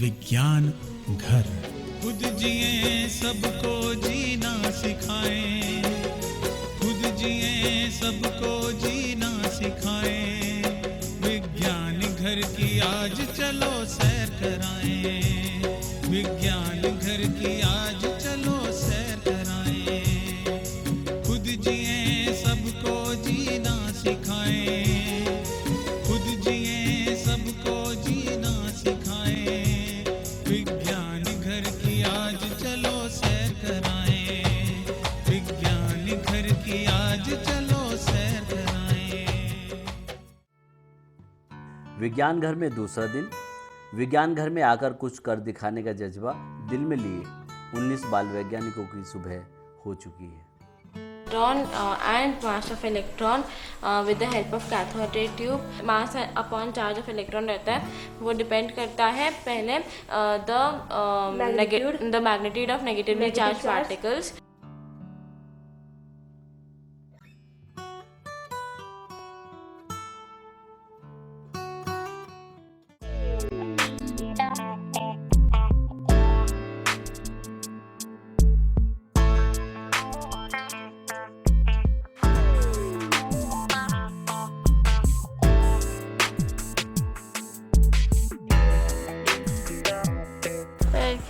विज्ञान घर। खुद जिए सबको जीना सिखाएं, खुद जिए सबको जीना सिखाएं। विज्ञान घर की आज चलो सैर कराएं, विज्ञान घर की आज चलो सैर कराएं। खुद जिए सबको जीना सिखाएं, खुद जिए सबको जीना सिखाएं। विज्ञान घर की आज चलो सैर कराएं, विज्ञान घर की आज चलो सैर कराएं। विज्ञान घर में दूसरा दिन। विज्ञान घर में आकर कुछ कर दिखाने का जज्बा दिल में लिए 19 बाल वैज्ञानिकों की सुबह हो चुकी है। Electron and mass of electron with the help of cathode ray tube. Mass upon charge of electron रहता है, वो डिपेंड करता है पहले the magnitude of negatively charged particles.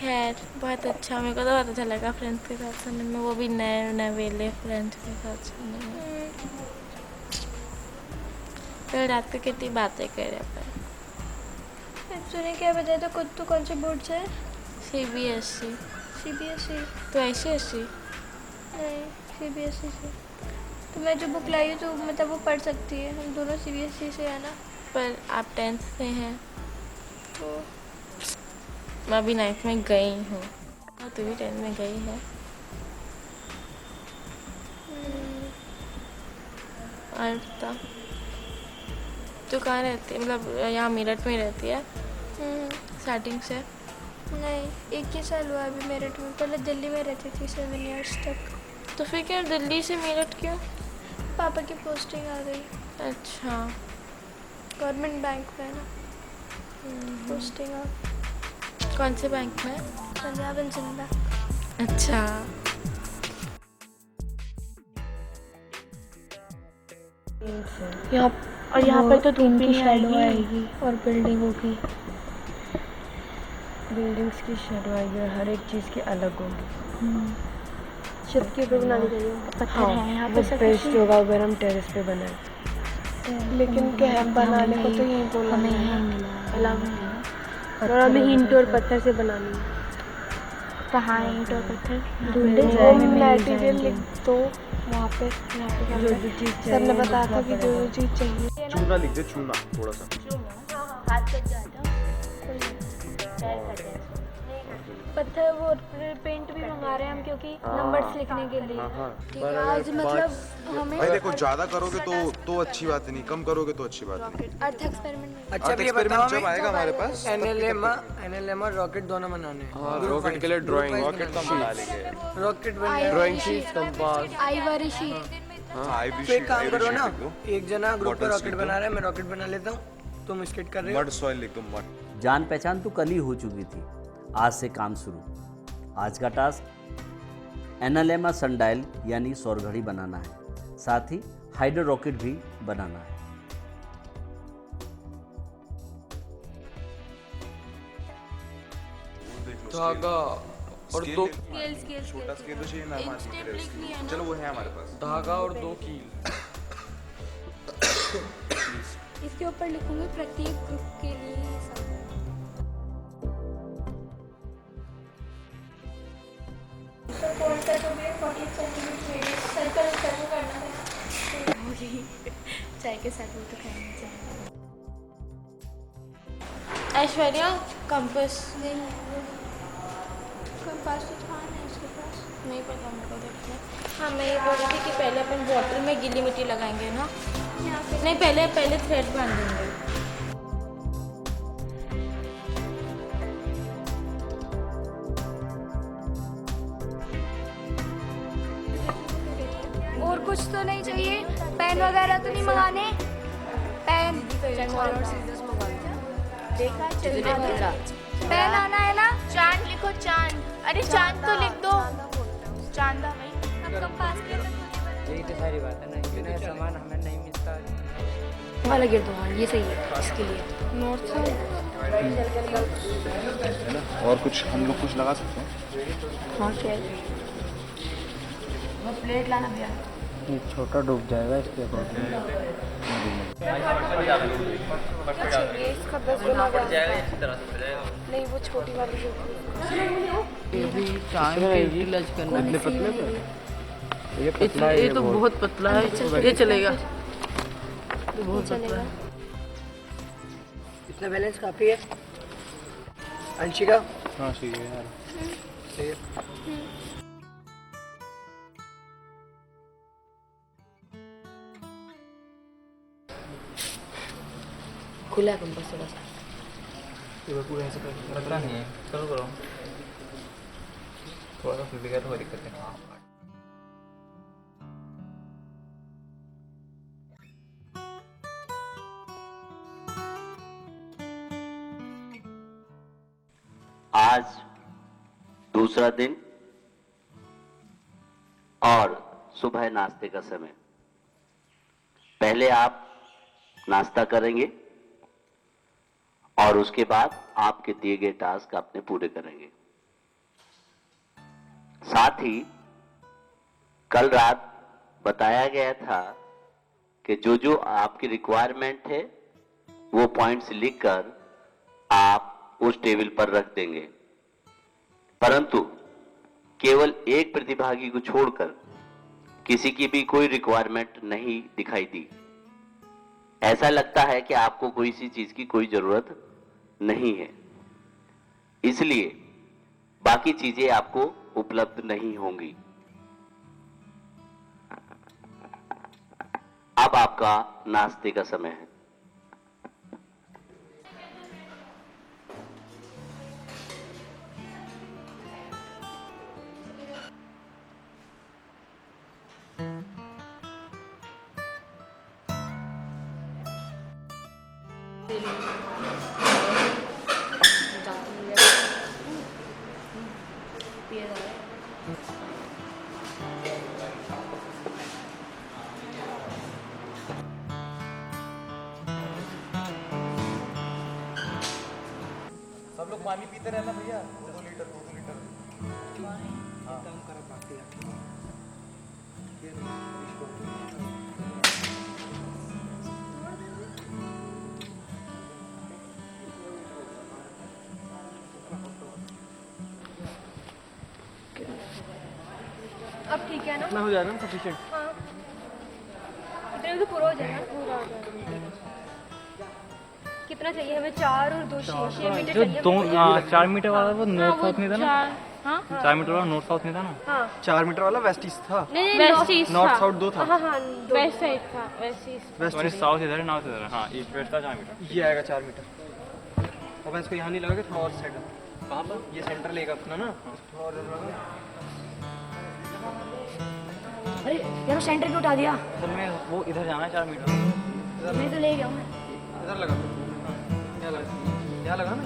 खैर बहुत अच्छा, मेरे को तो बहुत अच्छा लगा फ्रेंड्स के साथ सुनने में, वो भी नए नए वेले फ्रेंड्स के साथ सुनने में। फिर रात को कितनी बातें करे अपन। तूने क्या बताया था खुद? तो कौन से बोर्ड से? CBSE। CBSE? तो ICSE? नहीं, CBSE से। तो मैं जो बुक लाई हूँ तो मतलब वो पढ़ सकती है, हम दोनों CBSE से है ना। पर आप 10th से हैं तो मैं अभी 9th में गई हूँ, तू भी 10th में गई है। और बता, तू कहाँ रहती है? मतलब यहाँ मेरठ में ही रहती है स्टार्टिंग से? नहीं, 1 साल हुआ अभी मेरठ में, पहले दिल्ली में रहती थी 7 इयर्स तक। तो फिर क्या दिल्ली से मेरठ क्यों? पापा की पोस्टिंग आ गई। अच्छा, गवर्नमेंट बैंक में है ना पोस्टिंग आ। कौन से बैंक में? Punjab and Sind bank. अच्छा, यहाँ पर तो धूम की शैडो आएगी और बिल्डिंगों की, बिल्डिंग्स की शेडो आएगी और हर एक चीज़ की अलग होगी। छत के ऊपर बनानी चाहिए। पत्थर है यहाँ पे सब बेस्ट होगा अगर हम टेरेस पे बनाए। लेकिन क्या है, बनाने को तो यही बोला हमें है, यहीं मिला है। अलग है और हमें ईंट और पत्थर से बनानी है। कहाँ ईंट और पत्थर ढूंढे जाए वो मटेरियल लिख दो वहाँ पे। जो जो चीज़ चाहिए सर ने बताया था कि जो चीज़ चाहिए। चूना लिख दे, चूना थोड़ा सा। हाथ कट जाता पत्थर वो पेंट भी मंगा रहे हैं हम, क्योंकि नंबर्स लिखने के लिए। ठीक है, आज मतलब हमें भाई देखो, ज्यादा करोगे तो अच्छी बात नहीं, कम करोगे तो अच्छी बात नहीं। अर्थ एक्सपेरिमेंट अच्छा ये एक्सपेरिमेंट बताओ जब आएगा हमारे पास एनएलएम और रॉकेट दोनों बनाने हैं। हाँ, रॉकेट के लिए ड्राइंग, रॉकेट का बना लेंगे। रॉकेट बन ड्राइंग शीट, कंपास। आई वाली शीट। हाँ, आई भी तो एक शीट, काम आई करो भी ना, शीट लिख दो। एक जना ग्रुप पे Bottles रॉकेट लिख बना दो। रहा है, मैं रॉकेट बना लेता हूँ, तुम स्केट कर रहे हो। मड सॉइल लिख दो, मड। जान पहचान तो कल ही हो चुकी थी, आज से काम शुरू। आज का टास्क एनालेमा सनडायल यानी सौरघड़ी बनाना है, साथ ही हाइड्रो रॉकेट भी बनाना है। धागा और दो छोटा स्केल तो चाहिए ना हमारे लिए। चलो वो है हमारे पास। धागा और 2 कील। इसके ऊपर लिखूंगी प्रत्येक ग्रुप के लिए ये सब। तो कौन सा जो भी 40 सेंटीमीटर सर्कल करना है। चाय के साथ वो तो खाना चाहिए। ऐश्वर्या, कंपास कंपास तो था नहीं इसके पास। नहीं पता मेरे को, देखिए। हाँ, मैं ये बोल रही थी कि पहले अपन बॉटल में गीली मिट्टी लगाएंगे ना। यहाँ पे नहीं, पहले थ्रेड बांधेंगे। और कुछ तो नहीं चाहिए? पेन वगैरह तो नहीं मंगाने? पेन देखा, चल पेन आना है ना? चांद लिखो चांद। अरे चांद तो लिख दो। चांदा भाई। अब कंपास के तो यही तो सारी बात है ना, बिना सामान हमें नहीं मिलता। वाला गिर दो, हाँ ये सही है इसके लिए। नोट से है ना। और कुछ हम लोग कुछ लगा सकते हैं। हाँ क्या है? वो प्लेट लाना भैया। ये छोटा डूब जाएगा इसके इसका 10 गुना नहीं, वो छोटी वाली जो इतने पतले पे ये पतला है, ये तो बहुत पतला है, ये चलेगा। चलेगा। इतना बैलेंस काफी है। अंशिका हाँ सही है यार। सही है। खुला है कंपास थोड़ा सा। ये पूरा ऐसे कर रहा नहीं है। चलो करो। थोड़ा सा फिर भी क्या, थोड़ी दिक्कत है। आज दूसरा दिन और सुबह नाश्ते का समय। पहले आप नाश्ता करेंगे और उसके बाद आपके दिए गए टास्क आपने पूरे करेंगे। साथ ही कल रात बताया गया था कि जो जो आपकी रिक्वायरमेंट है वो पॉइंट्स लिखकर आप उस टेबल पर रख देंगे, परंतु केवल एक प्रतिभागी को छोड़कर किसी की भी कोई रिक्वायरमेंट नहीं दिखाई दी। ऐसा लगता है कि आपको कोई सी चीज की कोई जरूरत नहीं है, इसलिए बाकी चीजें आपको उपलब्ध नहीं होंगी। अब आपका नाश्ते का समय है। सब लोग पानी पीते रहना भैया, 2 लीटर 2 लीटर। अब ठीक है ना? इतना हो जाएगा ना सफिशिएंट। हाँ, इतने में तो पूरा हो जाएगा। पूरा हो जाएगा। कितना चाहिए हमें? 4 और 2 6 मीटर चाहिए। 4 मीटर वाला वो नॉर्थ साउथ नहीं था ना? हाँ 4 मीटर वाला नॉर्थ साउथ नहीं था ना? हाँ 4 मीटर वाला वेस्ट ईस्ट था। नहीं वेस्ट ईस्ट नॉर्थ था। साउथ 2 था। हाँ हाँ वेस्ट साइड था, वेस्ट ईस्ट। वेस्ट मैंने साउथ इधर है, नॉर्थ इधर है। हाँ ईस्ट वेस्ट था 4 मीटर। ये आएगा 4 मीटर। अब मैं इसको यहाँ नहीं लगाएगा, थोड़ा और साइड कहाँ पर? ये सेंटर लेगा अपना ना। और अरे यार सेंटर क्यों उठा दिया? असल में वो इधर जाना है 4 मीटर। मैं तो ले गया हूँ। इधर लगा, यहाँ लगा, यहाँ लगा ना।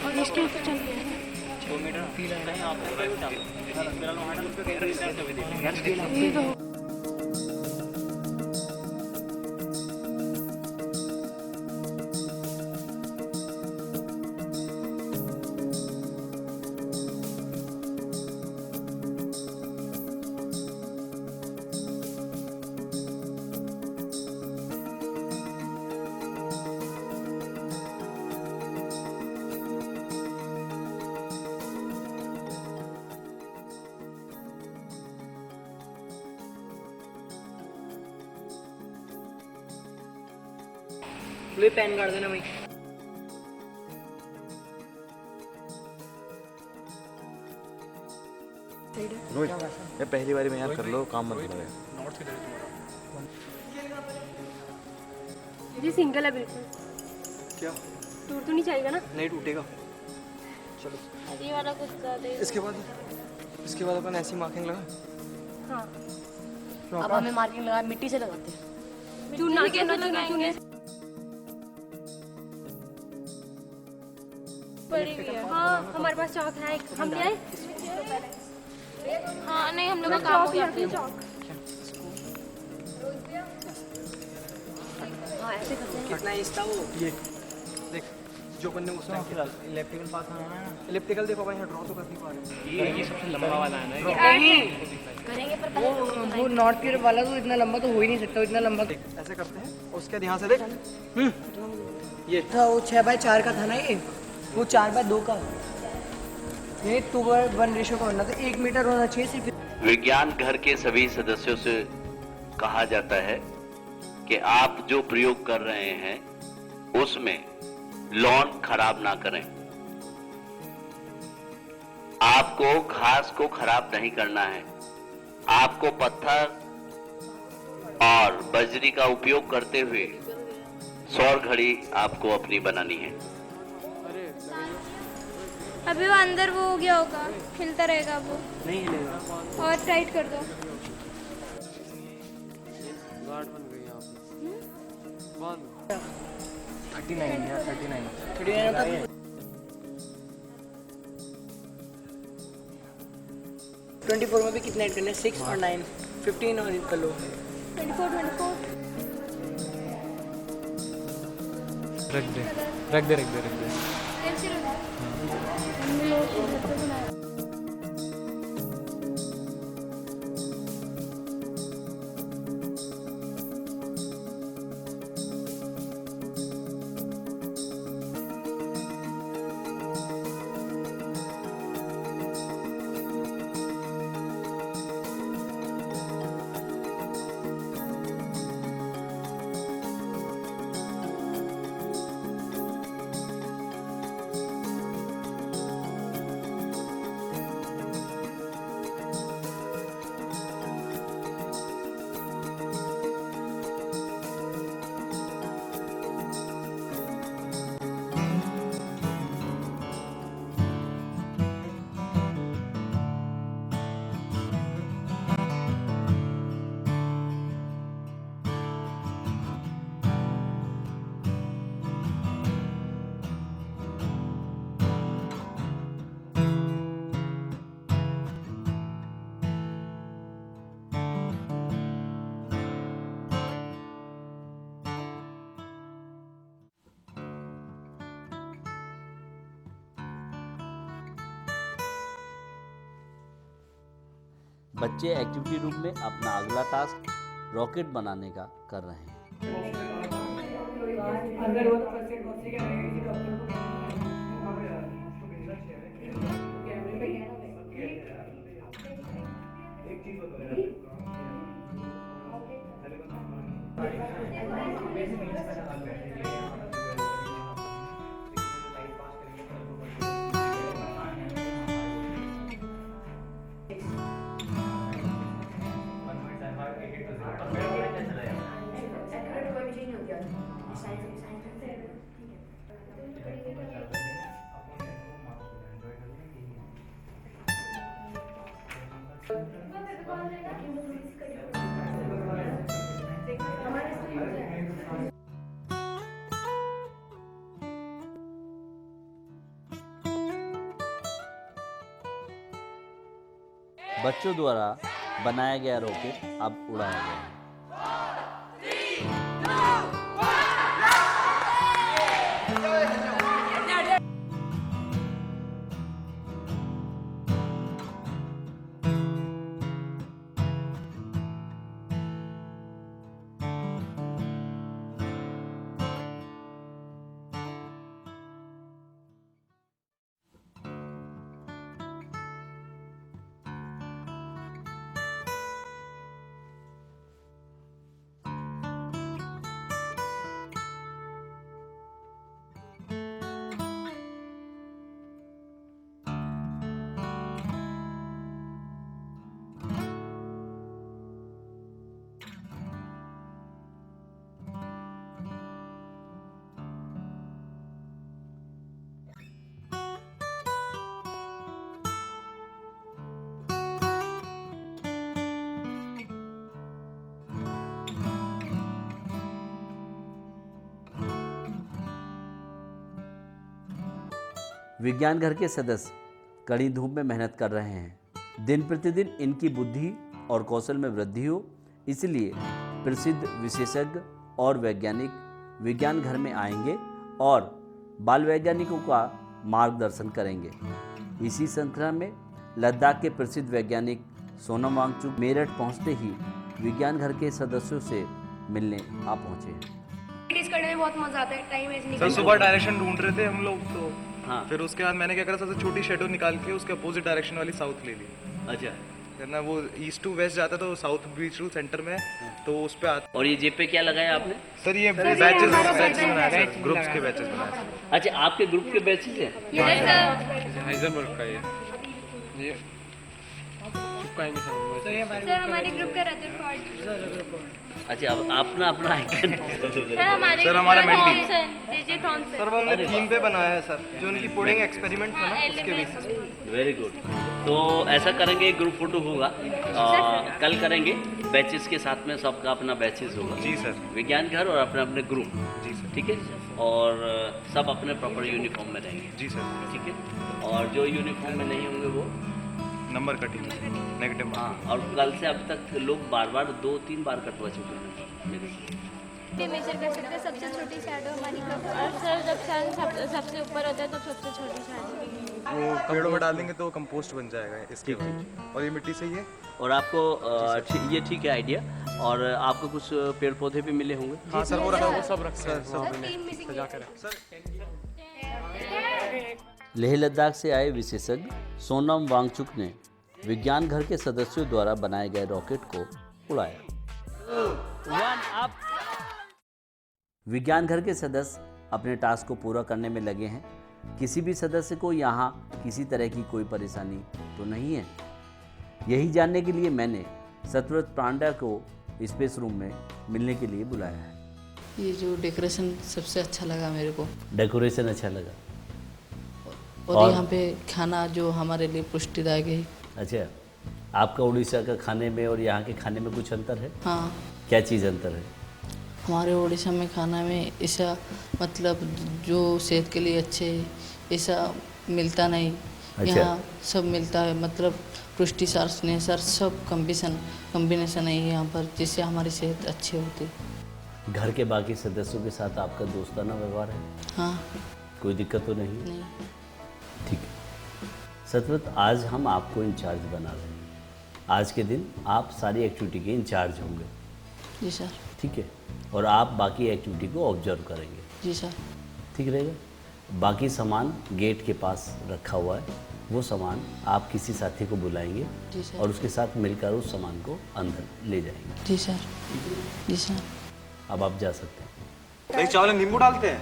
और इसके ऊपर चल गया। 2 मीटर कहीं आपको वेस्ट डालो। वे पैन कर देना भाई। रोहित ये पहली बारी में यार कर लो, काम मत करो। जी सिंगल है बिल्कुल। क्या टूट तो नहीं जाएगा ना? नहीं टूटेगा। चलो ये वाला कुछ ज़्यादा ही। इसके बाद अपन ऐसी मार्किंग लगा। हाँ अब हमें मार्किंग लगा मिट्टी से लगाते हैं। चूना चूना चूना चूना पड़ी हुई है। हाँ हमारे पास चौक है एक, हम ले आए। हाँ नहीं, हम लोग का काम हो गया। चौक हाँ ऐसे करते हैं। कितना इंच था वो? ये देख जो अपन ने उस टाइम फिलहाल इलेक्ट्रिकल पास आना है ना। इलेक्ट्रिकल देखो भाई, यहाँ ड्रॉ तो कर नहीं पा रहे। ये सबसे लंबा वाला है ना। करेंगे पर वो नॉर्थ की वाला तो इतना लंबा तो हो ही नहीं सकता, इतना लंबा देख ऐसे करते हैं, उसके ध्यान से देख। ये था। वो 6x4 का था ना, ये वो 4x2 का। ये 2:1 रेशो का होना, तो 1 मीटर होना चाहिए सिर्फ। विज्ञान घर के सभी सदस्यों से कहा जाता है कि आप जो प्रयोग कर रहे हैं उसमें लॉन खराब ना करें। आपको घास को खराब नहीं करना है। आपको पत्थर और बजरी का उपयोग करते हुए सौर घड़ी आपको अपनी बनानी है। अभी वो अंदर वो हो गया होगा, हिलता रहेगा वो। नहीं हिलेगा। और टाइट कर दो। गार्ड बन गई यहाँ पे। 39 यार 39 होता। 24 में भी कितना ऐड करना है? 6 और 9 15 और कर लो। 24 रख दे। कैसे रखा? बच्चे एक्टिविटी रूम में अपना अगला टास्क रॉकेट बनाने का कर रहे हैं। बच्चों द्वारा बनाया गया रॉकेट अब उड़ाया गया। विज्ञान घर के सदस्य कड़ी धूप में मेहनत कर रहे हैं। दिन प्रतिदिन इनकी बुद्धि और कौशल में वृद्धि हो, इसलिए प्रसिद्ध विशेषज्ञ और वैज्ञानिक विज्ञान घर में आएंगे और बाल वैज्ञानिकों का मार्गदर्शन करेंगे। इसी श्रृंखला में लद्दाख के प्रसिद्ध वैज्ञानिक सोनम वांगचुक मेरठ पहुंचते ही विज्ञान घर के सदस्यों से मिलने आ पहुंचे। प्रैक्टिस करने में बहुत मजा आता है, टाइम ऐसे सर सुबह डायरेक्शन ढूंढ रहे थे हम लोग तो हाँ। फिर उसके बाद मैंने क्या करा, सबसे छोटी शेडो निकाल के उसके अपोजिट डायरेक्शन वाली साउथ ले ली। अच्छा, फिर ना वो ईस्ट टू वेस्ट जाता तो साउथ बीच टू सेंटर में तो उस पे आता। और ये जेब पे क्या लगाया आपने? सर ये बैचेस बनाए सर, ग्रुप्स के बैचेस बनाए। अच्छा, आपके ग्रुप के बैचेस हैं? हाइजेनबर्ग का ये चिपकाएंगे सर हमारे ग्रुप का रदरफोर्ड। अच्छा, अब अपना अपना आइकन। सर हमारा मेंटी सर वो हमने थीम पे बनाया है सर, जो उनकी पुडिंग एक्सपेरिमेंट था ना उसके बेसिस। Very good. तो ऐसा करेंगे, ग्रुप फोटो होगा कल करेंगे, बैचेस के साथ में सबका अपना बैचेस होगा। जी सर। विज्ञान घर और अपने अपने ग्रुप। जी सर। ठीक है, और सब अपने प्रॉपर यूनिफॉर्म में रहेंगे। जी सर। ठीक है, और जो यूनिफॉर्म में नहीं होंगे वो नंबर कटिंग नेगेटिव। हाँ, और कल से अब तक लोग बार बार 2-3 बार कटवा चुके हैं मेरे से। मेजर कर सकते हैं सबसे छोटी शैडो हमारी कब। और सर जब सन सबसे ऊपर होता है तो सबसे छोटी शादी। वो पेड़ों में डाल देंगे तो कंपोस्ट बन जाएगा इसके बाद। और ये मिट्टी सही है। और आपको ये ठीक है आइडिया। और आपको कुछ पेड़ पौधे भी मिले होंगे? हाँ सर, वो रखा, वो सब रख सर, सब सजा कर सर। लेह लद्दाख से आए विशेषज्ञ सोनम वांगचुक ने विज्ञान घर के सदस्यों द्वारा बनाए गए रॉकेट को उड़ाया। विज्ञान घर के सदस्य अपने टास्क को पूरा करने में लगे हैं। किसी भी सदस्य को यहाँ किसी तरह की कोई परेशानी तो नहीं है। यही जानने के लिए मैंने सतव्रत पांडा को स्पेस रूम में मिलने के लिए बुलाया है। ये जो डेकोरेशन सबसे अच्छा लगा मेरे को। डेकोरेशन अच्छा लगा। और यहाँ पे खाना जो हमारे लिए पुष्टिदायक है। अच्छा, आपका उड़ीसा का खाने में और यहाँ के खाने में कुछ अंतर है? हाँ। क्या चीज़ अंतर है? हमारे उड़ीसा में खाना में ऐसा मतलब जो सेहत के लिए अच्छे ऐसा मिलता नहीं। अच्छा। यहाँ सब मिलता है, मतलब पुष्टि सार स्नेह सार सब कम्बिनेशन है यहाँ पर, जिससे हमारी सेहत अच्छी होती है। घर के बाकी सदस्यों के साथ आपका दोस्ताना व्यवहार है? हाँ। कोई दिक्कत तो नहीं? नहीं। ठीक है सतव्रत, आज हम आपको इंचार्ज बना रहे हैं। आज के दिन आप सारी एक्टिविटी के इंचार्ज होंगे। जी सर। ठीक है, और आप बाकी एक्टिविटी को ऑब्जर्व करेंगे। जी सर। ठीक रहेगा। बाकी सामान गेट के पास रखा हुआ है, वो सामान आप किसी साथी को बुलाएंगे। जी सर। और उसके साथ मिलकर उस सामान को अंदर ले जाएंगे। जी सर। जी सर। अब आप जा सकते हैं। दही चावल में नींबू डालते हैं?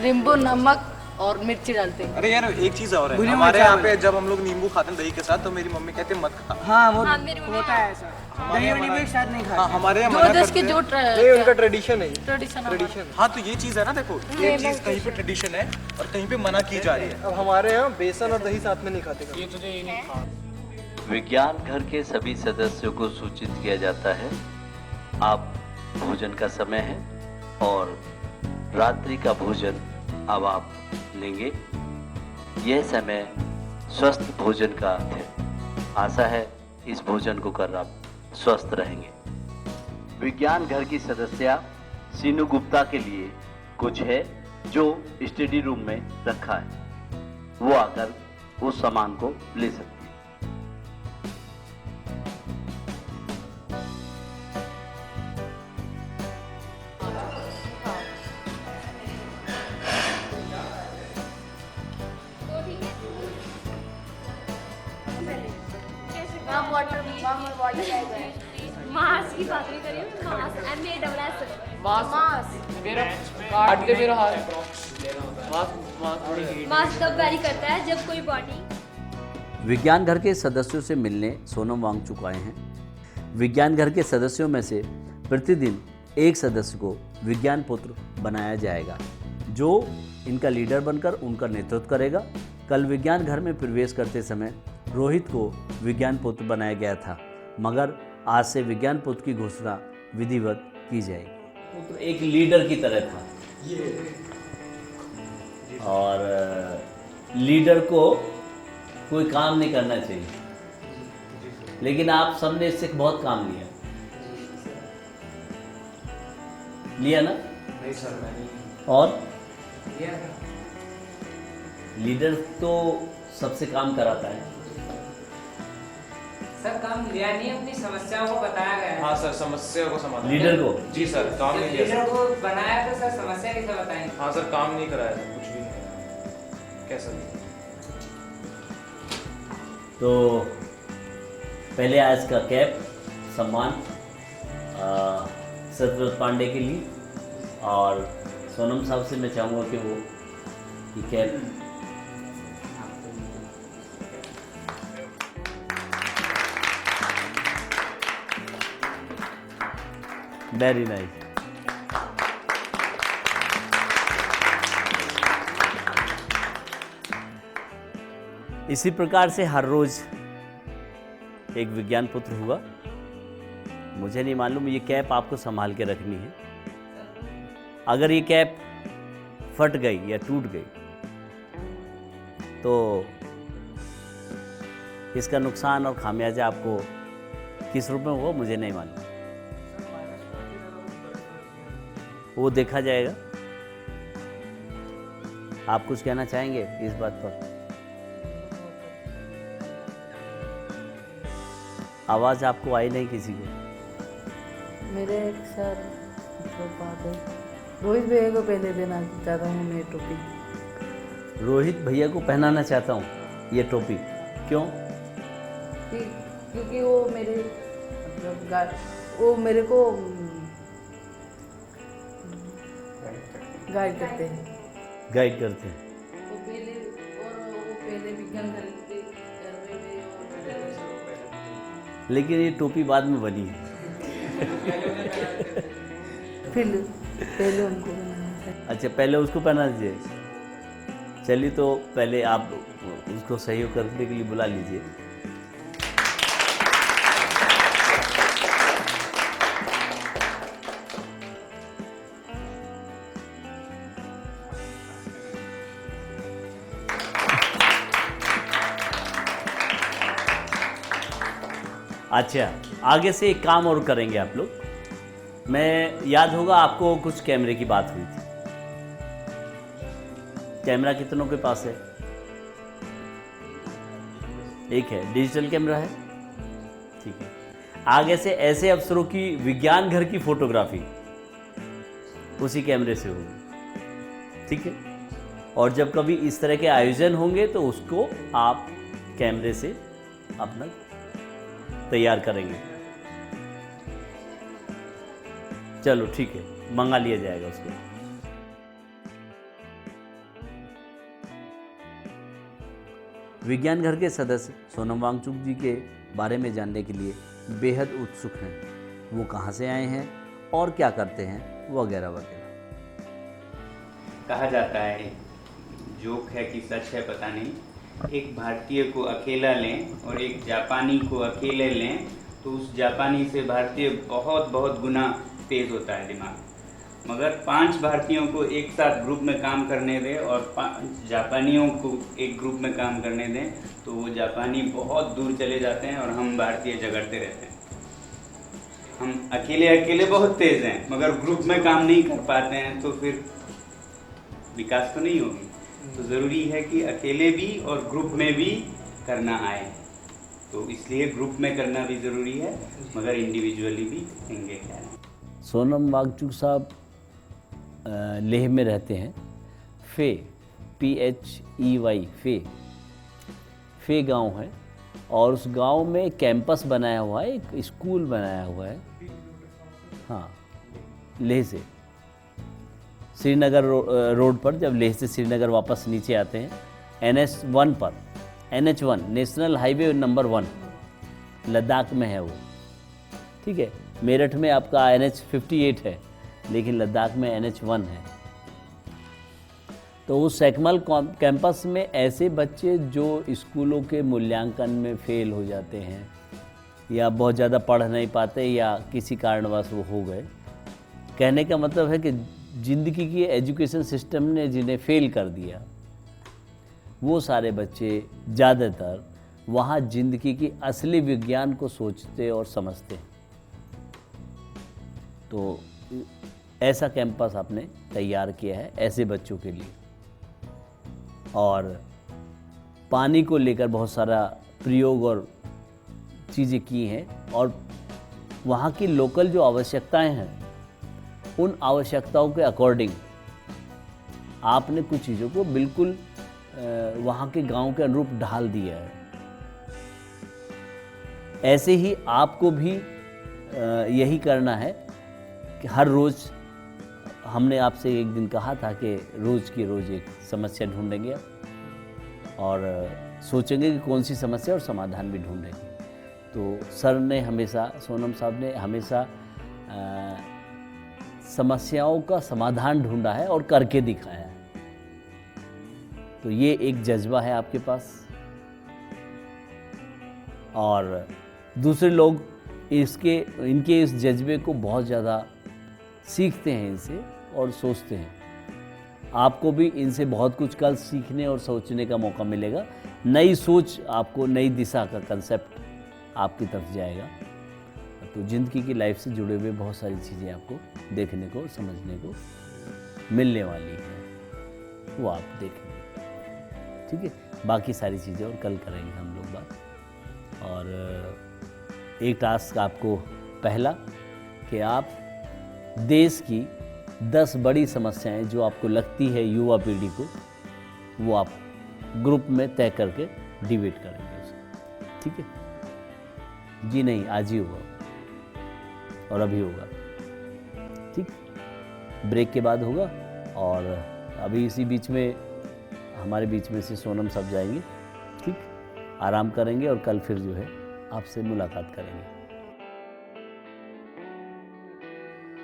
नींबू, नमक और मिर्ची डालते हैं। अरे यार एक चीज और है, हमारे यहाँ पे जब हम लोग नींबू खाते हैं दही के साथ तो मेरी मम्मी कहती है मत खा। हाँ वो होता है ऐसा, दही वही भी साथ नहीं खाते। हाँ हमारे यहाँ मना जबरदस्ती करते जो हैं। ये उनका ट्रेडिशन है। ट्रेडिशन। हाँ तो ये चीज है ना, देखो ये चीज कहीं पे ट्रेडिशन है और कहीं पे मना की जा रही है। अब हमारे यहाँ बेसन और दही साथ में नहीं खाते। ये तुझे ये नहीं खा। विज्ञान घर के सभी सदस्यों को सूचित किया जाता है, आप भोजन का समय है और रात्रि का भोजन अब आप लेंगे। यह समय स्वस्थ भोजन का है। आशा है इस भोजन को कर आप स्वस्थ रहेंगे। विज्ञान घर की सदस्या सीनू गुप्ता के लिए कुछ है जो स्टडी रूम में रखा है, वो आकर उस सामान को ले सकती है। मास की बात नहीं करिए, मास MASS काट ले मेरा हाथ। मास तब वैरी करता है जब कोई बॉडी। विज्ञान घर के सदस्यों से मिलने सोनम वांगचुक आए हैं। विज्ञान घर के सदस्यों में से प्रतिदिन एक सदस्य को विज्ञान पुत्र बनाया जाएगा, जो इनका लीडर बनकर उनका नेतृत्व करेगा। कल विज्ञान घर में प्रवेश करते समय रोहित को विज्ञान पुत्र बनाया गया था, मगर आज से विज्ञान पुत्र की घोषणा विधिवत की जाएगी। एक लीडर की तरह था। और लीडर को कोई काम नहीं करना चाहिए, लेकिन आप सबने इससे बहुत काम लिया ना? नहीं सर, मैंने और लीडर तो सबसे काम कराता है। सर काम लिया नहीं, अपनी समस्याओं को बताया गया है। हाँ सर, समस्या को समाधान। लीडर को? जी सर, काम नहीं किया लीडर सर। को बनाया तो सर समस्या कैसे बताएंगे? हाँ सर, काम नहीं कराया सर, कुछ भी नहीं कराया। कैसा नहीं? तो पहले आज का कैप सम्मान सतव्रत पांडे के लिए, और सोनम साहब से मैं चाहूँगा कि वो ये कैप वेरी नाइस। इसी प्रकार से हर रोज एक विज्ञान पुत्र हुआ। मुझे नहीं मालूम, ये कैप आपको संभाल के रखनी है। अगर ये कैप फट गई या टूट गई तो इसका नुकसान और खामियाजा आपको किस रूप में हुआ मुझे नहीं मालूम, वो देखा जाएगा। आप कुछ कहना चाहेंगे इस बात पर? आवाज़ आपको आई नहीं किसी को? मेरे एक सर बात है, रोहित भैया को पहले देना चाहता हूँ मैं टोपी। रोहित भैया को पहनाना चाहता हूँ ये टोपी, क्यों? क्योंकि वो मेरे मतलब वो मेरे को गाइड करते हैं। गाइड करते हैं। वो पहले विज्ञान खरीदते लेकिन ये टोपी बाद में बनी है। फिर पहले उनको बनाना था। अच्छा, पहले उसको पहना दीजिए। चलिए, तो पहले आप उसको सहयोग करने के लिए बुला लीजिए। अच्छा, आगे से एक काम और करेंगे आप लोग। मैं याद होगा आपको कुछ कैमरे की बात हुई थी। कैमरा कितनों के पास है? एक है, डिजिटल कैमरा है, ठीक है। आगे से ऐसे अफसरों की विज्ञान घर की फोटोग्राफी उसी कैमरे से होगी, ठीक है। और जब कभी इस तरह के आयोजन होंगे तो उसको आप कैमरे से अपना तैयार करेंगे। चलो ठीक है, मंगा लिया जाएगा उसको। विज्ञान घर के सदस्य सोनम वांगचुक जी के बारे में जानने के लिए बेहद उत्सुक हैं। वो कहाँ से आए हैं और क्या करते हैं वगैरह वगैरह। कहा जाता है, जोक है कि सच है पता नहीं, एक भारतीय को अकेला लें और एक जापानी को अकेले लें तो उस जापानी से भारतीय बहुत बहुत गुना तेज़ होता है दिमाग। मगर 5 भारतीयों को एक साथ ग्रुप में काम करने दें और 5 जापानियों को एक ग्रुप में काम करने दें तो वो जापानी बहुत दूर चले जाते हैं और हम भारतीय झगड़ते रहते हैं। हम अकेले अकेले बहुत तेज़ हैं मगर ग्रुप में काम नहीं कर पाते हैं तो फिर विकास तो नहीं होगी। तो ज़रूरी है कि अकेले भी और ग्रुप में भी करना आए, तो इसलिए ग्रुप में करना भी ज़रूरी है मगर इंडिविजुअली भी करेंगे क्या। सोनम वांगचुक साहब लेह में रहते हैं। फे PHEY फे गांव है और उस गांव में कैंपस बनाया हुआ है, एक स्कूल बनाया हुआ है। हाँ, लेह से श्रीनगर रोड पर, जब लेह से श्रीनगर वापस नीचे आते हैं NH1 पर, NH1 national highway number 1 Ladakh में है वो, ठीक है। मेरठ में आपका NH58 है लेकिन लद्दाख में NH1 है। तो उस सैकमल कैंपस में ऐसे बच्चे जो स्कूलों के मूल्यांकन में फेल हो जाते हैं या बहुत ज़्यादा पढ़ नहीं पाते या किसी कारणवश वो हो गए, कहने का मतलब है कि ज़िंदगी की एजुकेशन सिस्टम ने जिन्हें फेल कर दिया, वो सारे बच्चे ज़्यादातर वहाँ ज़िंदगी की असली विज्ञान को सोचते और समझते हैं। तो ऐसा कैंपस आपने तैयार किया है ऐसे बच्चों के लिए, और पानी को लेकर बहुत सारा प्रयोग और चीज़ें की हैं, और वहाँ की लोकल जो आवश्यकताएं हैं उन आवश्यकताओं के अकॉर्डिंग आपने कुछ चीज़ों को बिल्कुल वहाँ के गांव के अनुरूप ढाल दिया है। ऐसे ही आपको भी यही करना है कि हर रोज़, हमने आपसे एक दिन कहा था कि रोज़ की रोज़ एक समस्या ढूंढेंगे और सोचेंगे कि कौन सी समस्या और समाधान भी ढूंढेंगे। तो सर ने हमेशा, सोनम साहब ने हमेशा समस्याओं का समाधान ढूंढा है और करके दिखाया है। तो ये एक जज्बा है आपके पास, और दूसरे लोग इनके इस जज्बे को बहुत ज़्यादा सीखते हैं इनसे और सोचते हैं। आपको भी इनसे बहुत कुछ कल सीखने और सोचने का मौका मिलेगा। नई सोच, आपको नई दिशा का कंसेप्ट आपकी तरफ जाएगा। तो ज़िंदगी की लाइफ से जुड़े हुए बहुत सारी चीज़ें आपको देखने को, समझने को मिलने वाली हैं, वो आप देखेंगे। ठीक है, बाकी सारी चीज़ें और कल करेंगे हम लोग बात। और एक टास्क आपको पहला, कि आप देश की 10 बड़ी समस्याएं जो आपको लगती है युवा पीढ़ी को, वो आप ग्रुप में तय करके डिबेट करेंगे उसे। ठीक है जी? नहीं, आज ही होगा और अभी होगा। ठीक, ब्रेक के बाद होगा। और अभी इसी बीच में हमारे बीच में से सोनम साहब जाएंगे। ठीक, आराम करेंगे और कल फिर जो है आपसे मुलाकात करेंगे।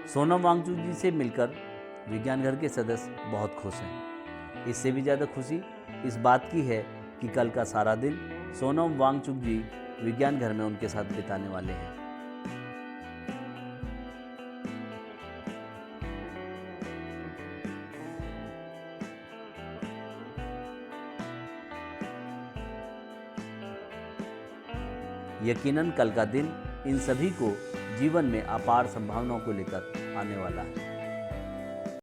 सोनम वांगचुक जी से मिलकर विज्ञान घर के सदस्य बहुत खुश हैं। इससे भी ज़्यादा खुशी इस बात की है कि कल का सारा दिन सोनम वांगचुक जी विज्ञान घर में उनके साथ बिताने वाले हैं। यकीनन कल का दिन इन सभी को जीवन में अपार संभावनाओं को लेकर आने वाला है।